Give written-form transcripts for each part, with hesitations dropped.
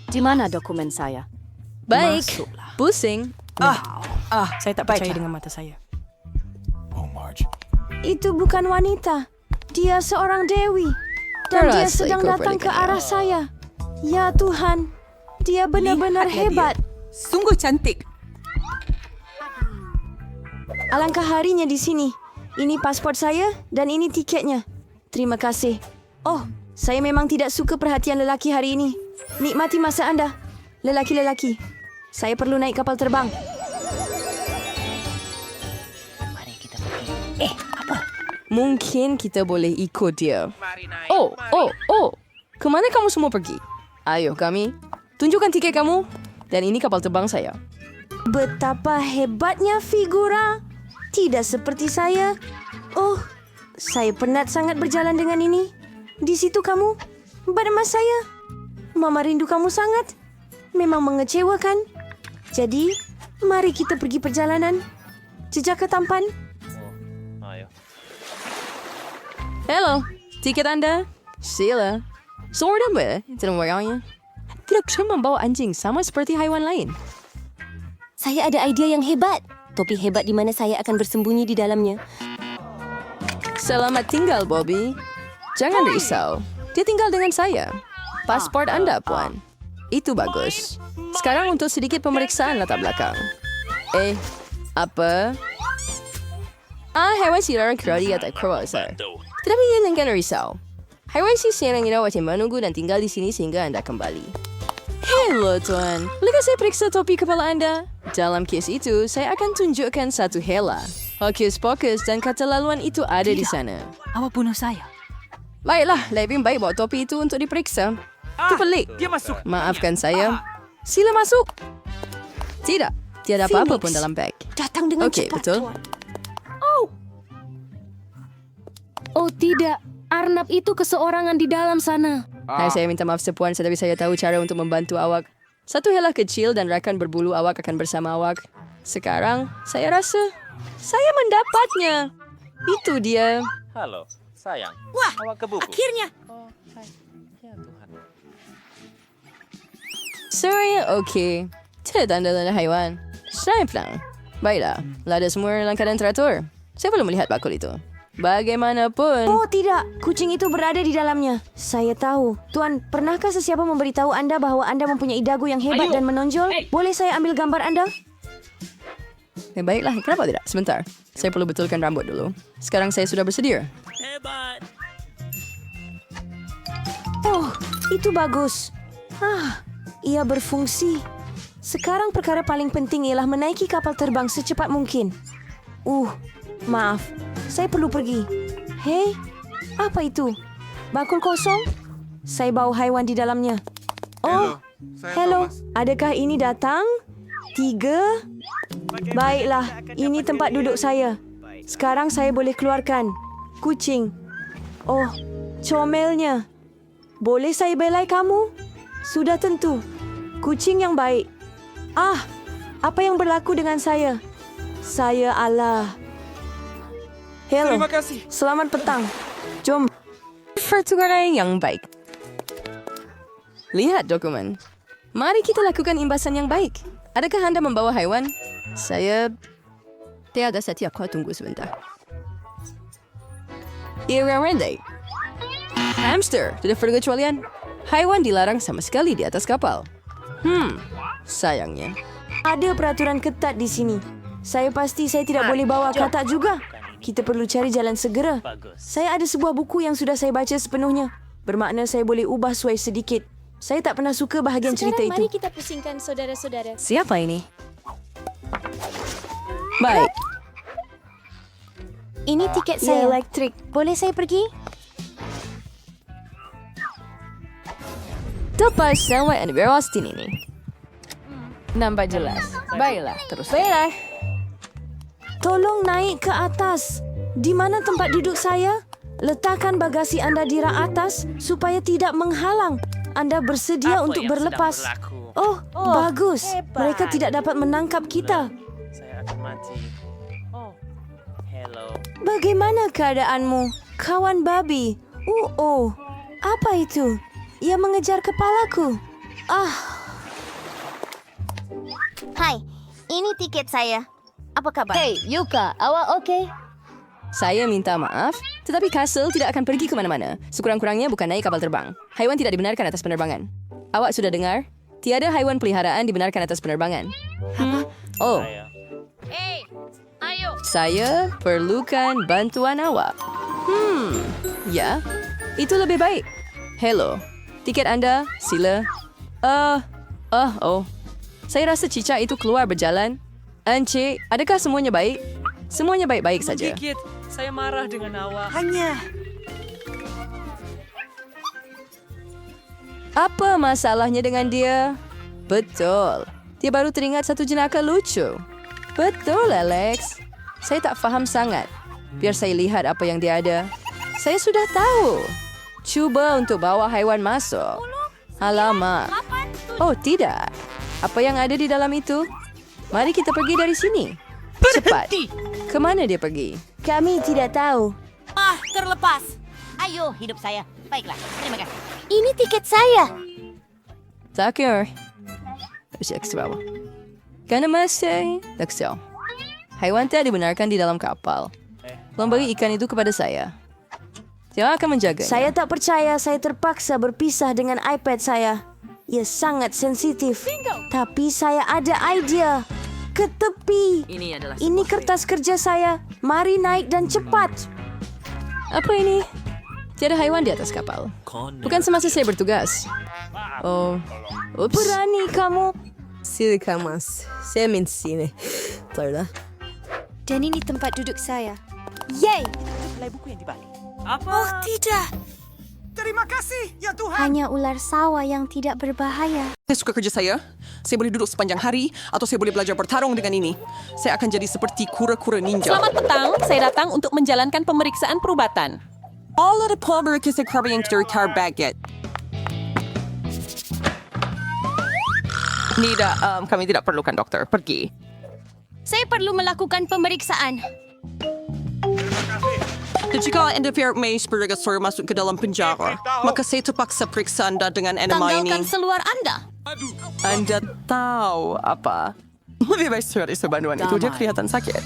Di mana dokumen saya? Baik. Masuklah. Pusing. Saya tak percaya dengan mata saya. Itu bukan wanita. Dia seorang dewi. Dan dia Terasa sedang kau datang ke perlihatkan. arah saya. Ya Tuhan, dia benar-benar Lihatlah hebat. dia. Sungguh cantik. Alangkah harinya di sini. Ini pasport saya dan ini tiketnya. Terima kasih. Oh, saya memang tidak suka perhatian lelaki hari ini. Nikmati masa anda, lelaki-lelaki. Saya perlu naik kapal terbang. Mungkin kita boleh ikut dia. Oh. Kemana kamu semua pergi? Ayo kami. Tunjukkan tiket kamu. Dan ini kapal terbang saya. Betapa hebatnya figura. Tidak seperti saya. Oh, saya penat sangat berjalan dengan ini. Di situ kamu, Badmas saya. Mama rindu kamu sangat. Memang mengecewakan. Jadi, mari kita pergi perjalanan. Jejak ke tampan. Hello. Tiket Anda? Sheila. Sorry ba? Tidak membayarnya. Tidak bisa membawa anjing sama seperti haiwan lain. Saya ada idea yang hebat. Topi hebat di mana saya akan bersembunyi di dalamnya. Selamat tinggal, Bobby. Jangan risau. Dia tinggal dengan saya. Pasport Anda, Puan. Itu bagus. Sekarang untuk sedikit pemeriksaan latar belakang. Apa? Hewan siaran kerja atau kerasa. Tetapi jangan risau. Hewan siaran ini wajib menunggu dan tinggal di sini sehingga Anda kembali. Hello, Tuan. Bolehkah saya periksa topi kepala Anda? Dalam kes itu, saya akan tunjukkan satu hela. Hokus pokus dan kata laluan itu ada di sana. Awak bunuh saya. Baiklah, lebih baik bawa topi itu untuk diperiksa. Itu pelik. Dia masuk. Maafkan saya. Sila masuk. Tidak, tiada apa-apa pun dalam beg. Datang dengan Okey, cepat, betul. Tuan. Oh tidak, Arnab itu keseorangan di dalam sana. Saya minta maaf sepuan, tetapi saya tahu cara untuk membantu awak. Satu hela kecil dan rakan berbulu awak akan bersama awak. Sekarang, saya rasa saya mendapatnya. Itu dia. Halo, sayang. Wah, Awak ke buku. akhirnya. Sorry, okey. Tidak tanda-tanda haiwan. Saya pulang. Baiklah, lada semua dalam keadaan teratur. Saya belum melihat bakul itu. Bagaimanapun. Oh tidak, kucing itu berada di dalamnya. Saya tahu. Tuan, pernahkah sesiapa memberitahu Anda bahwa Anda mempunyai dagu yang hebat dan menonjol? Boleh saya ambil gambar Anda? Baiklah, kenapa tidak? Sebentar. Saya perlu betulkan rambut dulu. Sekarang saya sudah bersedia. Oh, itu bagus. Ia berfungsi. Sekarang perkara paling penting ialah menaiki kapal terbang secepat mungkin. Maaf. Saya perlu pergi. Hei, apa itu? Bakul kosong? Saya bau haiwan di dalamnya. Oh, hello. Adakah ini datang? 3. Baiklah, ini tempat duduk saya. Sekarang saya boleh keluarkan. Kucing. Oh, comelnya. Boleh saya belai kamu? Sudah tentu. Kucing yang baik. Apa yang berlaku dengan saya? Saya Allah. Hello. Terima kasih. Selamat petang. Jom. Pertukaran yang baik. Lihat dokumen. Mari kita lakukan imbasan yang baik. Adakah Anda membawa haiwan? Saya tiada setiap kau tunggu sebentar. Ira Renday. Hamster, tidak perkecualian. Haiwan dilarang sama sekali di atas kapal. Sayangnya. Ada peraturan ketat di sini. Saya pasti saya tidak boleh bawa katak juga. Kita perlu cari jalan segera. Saya ada sebuah buku yang sudah saya baca sepenuhnya. Bermakna saya boleh ubah suai sedikit. Saya tak pernah suka bahagian cerita Sekarang mari itu. kita pusingkan saudara-saudara. Siapa ini? Baik. Ini tiket Ia saya. elektrik. Boleh saya pergi? Tepat sama yang berostin ini. Nampak jelas. Baiklah, terus baiklah. Tolong naik ke atas. Di mana tempat duduk saya? Letakkan bagasi Anda di rak atas supaya tidak menghalang. Anda bersedia untuk berlepas. Oh, bagus. Mereka tidak dapat menangkap kita. Saya akan mati. Hello. Bagaimana keadaanmu, kawan babi? Apa itu? Ia mengejar kepalaku. Hai, ini tiket saya. Apa kabar? Hey, Yuka, awak oke? Saya minta maaf, tetapi Castle tidak akan pergi kemana-mana. Sekurang-kurangnya bukan naik kapal terbang. Haiwan tidak dibenarkan atas penerbangan. Awak sudah dengar? Tiada haiwan peliharaan dibenarkan atas penerbangan. Oh, Hey, ayo. saya perlukan bantuan awak. Ya, itu lebih baik. Hello, tiket Anda, sila. Saya rasa cicak itu keluar berjalan. Encik, adakah semuanya baik? Semuanya baik-baik saja. Sedikit, saya marah dengan awak. Apa masalahnya dengan dia? Betul. Dia baru teringat satu jenaka lucu. Betul, Alex. Saya tak faham sangat. Biar saya lihat apa yang dia ada. Saya sudah tahu. Cuba untuk bawa haiwan masuk. Alamak. Oh, tidak. Apa yang ada di dalam itu? Mari kita pergi dari sini. Cepat. Kemana dia pergi? Kami tidak tahu. Terlepas. Ayo, hidup saya. Baiklah, terima kasih. Ini tiket saya. Takir. Siap ke bawah. Karena masih Lexel. Haiwan tidak dibenarkan di dalam kapal. Tolong bagi ikan itu kepada saya. Saya akan menjaga. Saya tak percaya saya terpaksa berpisah dengan iPad saya. Ia sangat sensitif. Tapi saya ada idea. Ke tepi. Ini kertas kerja saya. Mari naik dan cepat. Apa ini? Tiada haiwan di atas kapal. Bukan semasa saya bertugas. Oh, ups. Berani kamu. Silika mas, saya main sini. Tahu dah. Dan ini tempat duduk saya. Yeay! Oh, tidak. Hanya ular sawah yang tidak berbahaya. Saya suka kerja saya. Saya boleh duduk sepanjang hari atau saya boleh belajar bertarung dengan ini. Saya akan jadi seperti kura-kura ninja. Selamat petang, saya datang untuk menjalankan pemeriksaan perubatan. All of the public is a yang terkar baget. Nida, kami tidak perlukan dokter. Pergi. Saya perlu melakukan pemeriksaan. Dan jika Anda pihak May Spirigasor masuk ke dalam penjara, maka saya terpaksa periksa Anda dengan enema ini. Tanggalkan seluar Anda. Anda tahu apa? Lebih baik saya ada bantuan itu. Dia kelihatan sakit.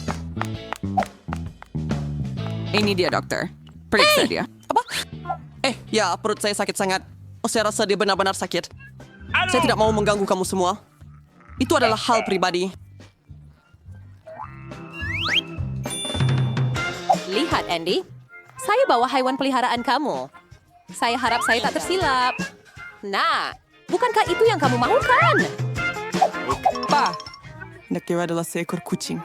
Ini dia, dokter. Periksa dia. Apa? Ya, perut saya sakit sangat. Saya rasa dia benar-benar sakit. Saya tidak mau mengganggu kamu semua. Itu adalah hal pribadi. Lihat, Andy. Saya bawa haiwan peliharaan kamu. Saya harap saya tak tersilap. Nah, bukankah itu yang kamu mahukan? Pa! Nakira adalah seekor kucing.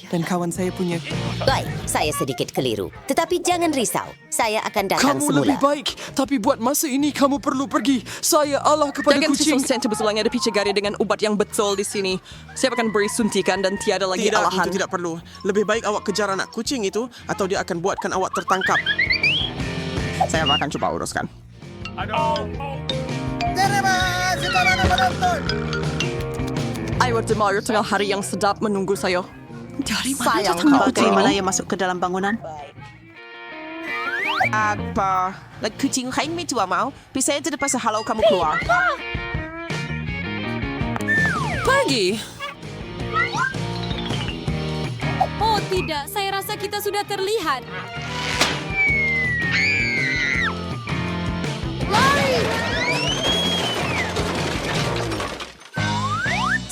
Dan kawan saya punya. Baik, saya sedikit keliru. Tetapi jangan risau. Saya akan datang Kamu semula. lebih baik, tapi buat masa ini kamu perlu pergi. Saya Allah kepada Dengan kucing. sistem sebetulnya ada picagari dengan ubat yang betul di sini. Saya akan beri suntikan dan tiada lagi Tidak, alahan. itu tidak perlu. Lebih baik awak kejar anak kucing itu atau dia akan buatkan awak tertangkap. Saya akan coba uruskan. Ayo Demar, tengah hari yang sedap menunggu saya. Dari mana Sayang datang kau kucing terima ini? yang masuk ke dalam bangunan. Apa? Kucing kain mi tua mau? Bisa itu pasal halau kamu keluar. Pergi. Oh tidak, saya rasa kita sudah terlihat.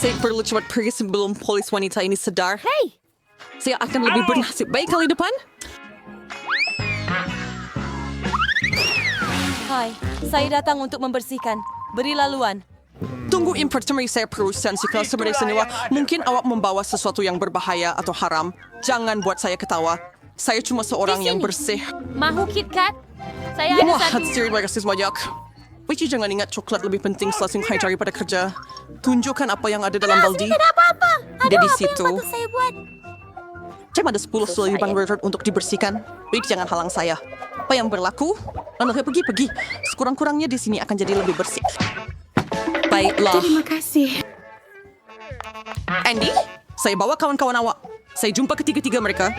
Saya perlu cepat pergi sebelum polis wanita ini sadar. Hey! Saya akan lebih bernasib baik kali depan. Hai, saya datang untuk membersihkan. Beri laluan. Tunggu pertama saya perusahaan si kelas sebagai seniwa. Mungkin awak membawa sesuatu yang berbahaya atau haram. Jangan buat saya ketawa. Saya cuma seorang yang bersih. Mahu KitKat? Saya ada Wah, satu. terima kasih banyak. Wiji, jangan ingat coklat lebih penting selesai daripada kerja. Tunjukkan apa yang ada dalam baldi. Tidak ada apa-apa. Ada di situ. Patut saya buat. Jam ada 10 selipang berkat untuk dibersihkan. Wiji, jangan halang saya. Apa yang berlaku? Lalu pergi. Sekurang-kurangnya di sini akan jadi lebih bersih. Baiklah. Terima kasih. Andy, saya bawa kawan-kawan awak. Saya jumpa ketiga-tiga mereka.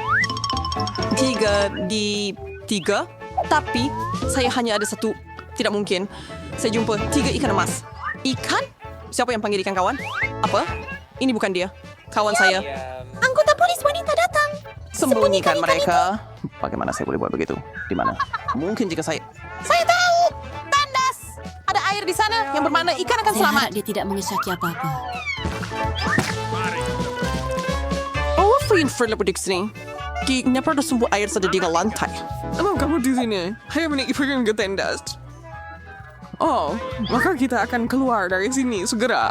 3 di 3. Tapi saya hanya ada satu. Tidak mungkin. Saya jumpa 3 ikan emas. Ikan? Siapa yang panggil ikan kawan? Apa? Ini bukan dia. Kawan saya. Anggota polis wanita datang. Sembunyikan mereka. Bagaimana saya boleh buat begitu? Di mana? Mungkin jika saya... Saya tahu! Tandas! Ada air di sana yang bermakna ikan akan selamat. Dia tidak mengesaki apa-apa. Oh, free for lepedik sini. Kenapa ada sumber air saja di lantai? Emang kamu di sini? Hanya menikmati pergi ke tendas. Oh, maka kita akan keluar dari sini segera.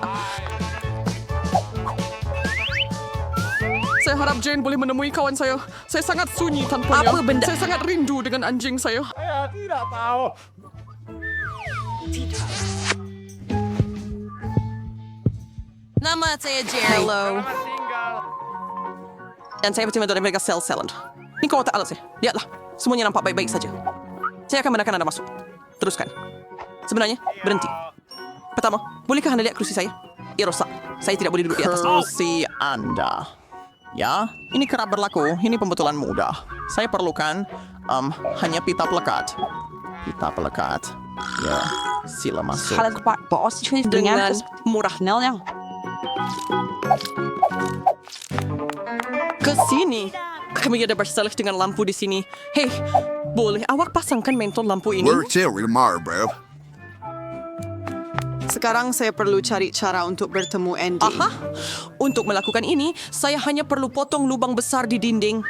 Saya harap Jane boleh menemui kawan saya. Saya sangat sunyi tanpanya. Apa benda? Saya sangat rindu dengan anjing saya. Saya tidak tahu. Nama saya Jello. Dan saya berterima dari mereka sel-selan. Ini kau tak alat sih. Lihatlah, semuanya nampak baik-baik saja. Saya akan benarkan Anda masuk. Teruskan. Sebenarnya, berhenti. Pertama, bolehkah Anda lihat kerusi saya? Ia rosak. Saya tidak boleh duduk di atas. Kerusi Anda. Ya, ini kerap berlaku. Ini pembetulan mudah. Saya perlukan hanya pita pelekat. Pita pelekat. Ya, sila masuk. Dengan murahnya. Ke sini. Kami ada bersalah dengan lampu di sini. Hei, boleh awak pasangkan mentol lampu ini? We're cherry tomorrow, bro. Sekarang saya perlu cari cara untuk bertemu Andy. Aha, untuk melakukan ini, saya hanya perlu potong lubang besar di dinding.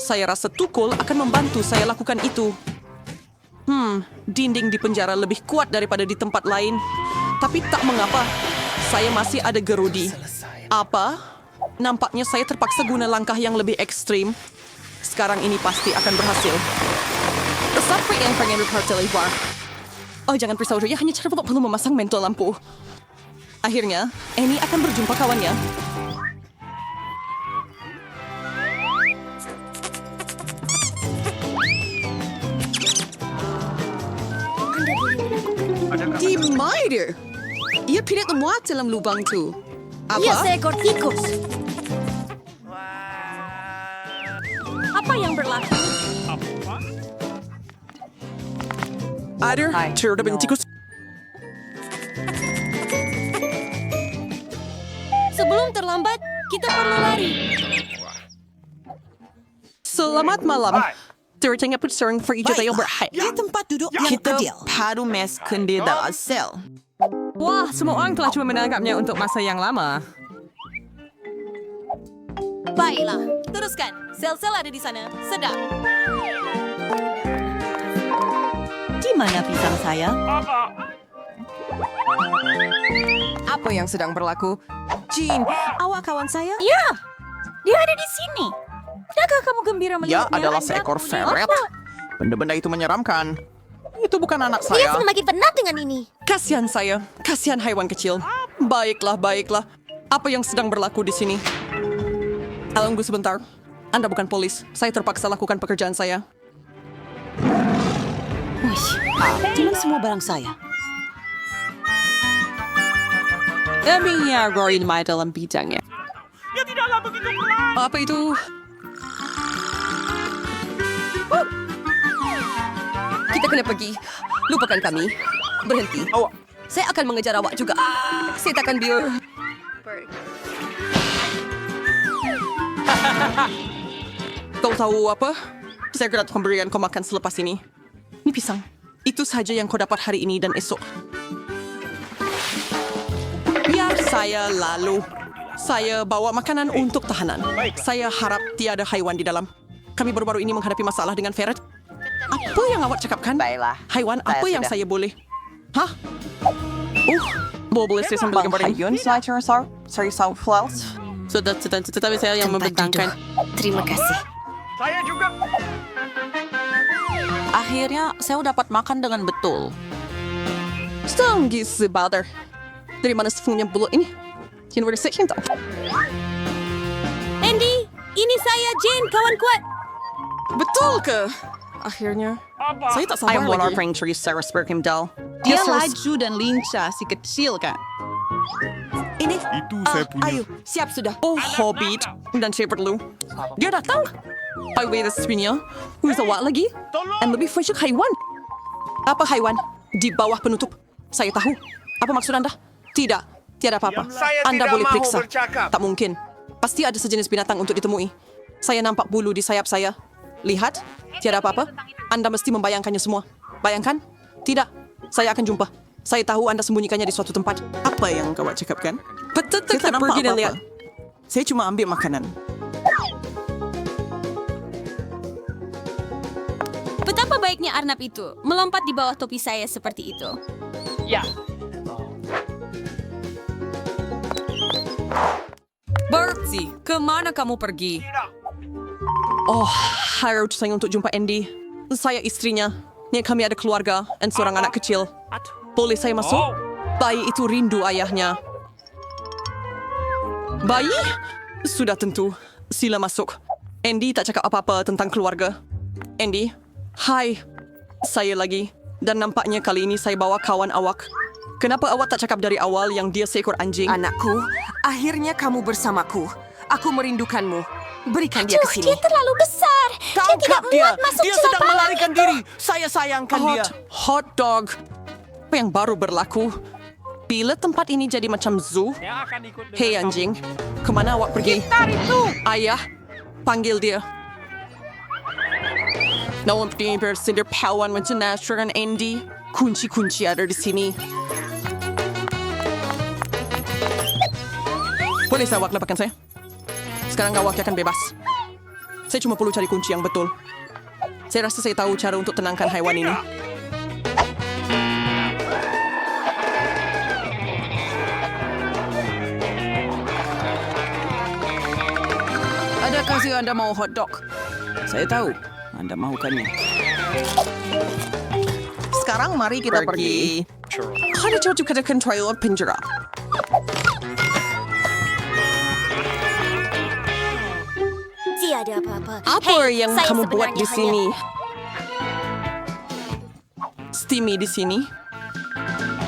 Saya rasa tukul akan membantu saya lakukan itu. Dinding di penjara lebih kuat daripada di tempat lain. Tapi tak mengapa, saya masih ada gerudi. Apa? Nampaknya saya terpaksa guna langkah yang lebih ekstrim. Sekarang ini pasti akan berhasil. Siapa yang pengen berpartai? Oh, jangan risau, ya hanya cara perlu memasang mentol lampu. Akhirnya, Annie akan berjumpa kawannya. Di mana? Ia tidak memuat dalam lubang itu. Apa? Ia seekor tikus. Apa yang berlaku? Ada cerita tikus. Sebelum terlambat, kita perlu lari. Selamat malam. Ceritanya pun sering pergi tayo berhai. Di tempat duduk yang ideal. Paru mes kendi dalam sel. Wah, semua orang telah cuma menangkapnya untuk masa yang lama. Baiklah, teruskan. Sel-sel ada di sana. Sedap. Di mana pisang saya? Apa yang sedang berlaku? Jean, awak kawan saya? Ya, dia ada di sini. Tidakkah kamu gembira melihatnya? Ya adalah seekor ferret. Benda-benda itu menyeramkan. Itu bukan anak Dia saya. semakin penat dengan ini. Kasihan saya. Kasihan haiwan kecil. Baiklah, baiklah. Apa yang sedang berlaku di sini? Tunggu sebentar. Anda bukan polis. Saya terpaksa lakukan pekerjaan saya. Dengan semua barang saya. Demi ya Roy mai dalam bidangnya. Apa itu? Kita kena pergi. Lupakan kami. Berhenti. Saya akan mengejar awak juga. Saya takkan biar. Kau tahu apa? Saya akan memberikan kau makan selepas ini. Ini pisang. Itu saja yang kau dapat hari ini dan esok. Biar saya lalu. Saya bawa makanan untuk tahanan. Saya harap tiada haiwan di dalam. Kami baru-baru ini menghadapi masalah dengan ferret. Apa yang awak cakapkan? Baiklah. Haiwan apa yang saya boleh? Hah? Boleh saya sambil gambar ini? Sudah, tetapi saya yang membentangkan. Terima kasih. Akhirnya saya dapat makan dengan betul. Stanggi sebatar. Dari mana sepunya bulu ini? University tahu. Andy, ini saya Jane, kawan kuat. Betul ke? Akhirnya. Saya tak sabar lagi. Dia laju dan lincah si kecil kan. Ini. Itu saya punya. Ayo, siap sudah. Oh, Hobbit. Dan saya perlu. Dia datang. Highway the Spinia. Who's awak lagi? Dan lebih fresh haiwan. Apa haiwan? Di bawah penutup. Saya tahu. Apa maksud Anda? Tidak. Tiada apa-apa. Anda boleh periksa. Tak mungkin. Pasti ada sejenis binatang untuk ditemui. Saya nampak bulu di sayap saya. Lihat, tiada apa-apa. Anda mesti membayangkannya semua. Bayangkan? Tidak. Saya akan jumpa. Saya tahu Anda sembunyikannya di suatu tempat. Apa yang kau cakapkan? Betul, Saya kita tak nampak pergi dan apa-apa. lihat. Saya cuma ambil makanan. Betapa baiknya Arnab itu melompat di bawah topi saya seperti itu. Ya. Bertie, kemana kamu pergi? Oh, harus saya untuk jumpa Andy. Saya istrinya. Ni kami ada keluarga dan seorang anak kecil. Boleh saya masuk? Bayi itu rindu ayahnya. Bayi? Sudah tentu. Sila masuk. Andy tak cakap apa-apa tentang keluarga. Andy, hai. Saya lagi. Dan nampaknya kali ini saya bawa kawan awak. Kenapa awak tak cakap dari awal yang dia seekor anjing? Anakku, akhirnya kamu bersamaku. Aku merindukanmu. Berikan dia ke sini. Dia terlalu besar. Dia tidak muat masuk Dia celah sedang tangan melarikan itu. diri. Saya sayangkan dia. Hot dog. Apa yang baru berlaku? Bila tempat ini jadi macam zoo? Yang akan ikut dengan Hei anjing, kemana awak pergi? Ayah, panggil dia. Nawam bersindir pawan macam Nasher dan Andy. Kunci-kunci ada di sini. Boleh saya awak lepaskan saya? Sekarang awak akan bebas. Saya cuma perlu cari kunci yang betul. Saya rasa saya tahu cara untuk tenangkan haiwan ini. Adakah Anda mau hot dog? Saya tahu Anda mahukannya. Sekarang mari kita pergi. Ada jauh juga dekat toilet penjara. Tiada apa-apa. Apa Hei, yang saya kamu buat sebenarnya di sini? Steamy di sini.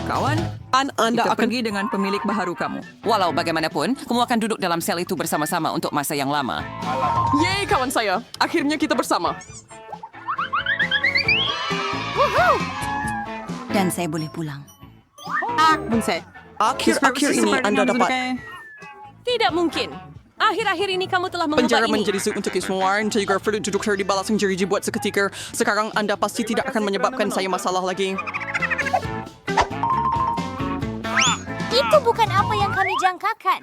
Kawan, Anda kita akan pergi dengan pemilik baharu kamu. Walau bagaimanapun, kamu akan duduk dalam sel itu bersama-sama untuk masa yang lama. Yeay kawan saya, akhirnya kita bersama. Dan saya boleh pulang. Akhir-akhir ini Anda dapat Tidak mungkin. Akhir-akhir ini kamu telah mengubah penjara ini. menjadi zoo untuk semua orang. Saya juga perlu duduk di balas yang jeriji buat seketika. Sekarang Anda pasti tidak akan menyebabkan saya masalah lagi. Itu bukan apa yang kami jangkakan.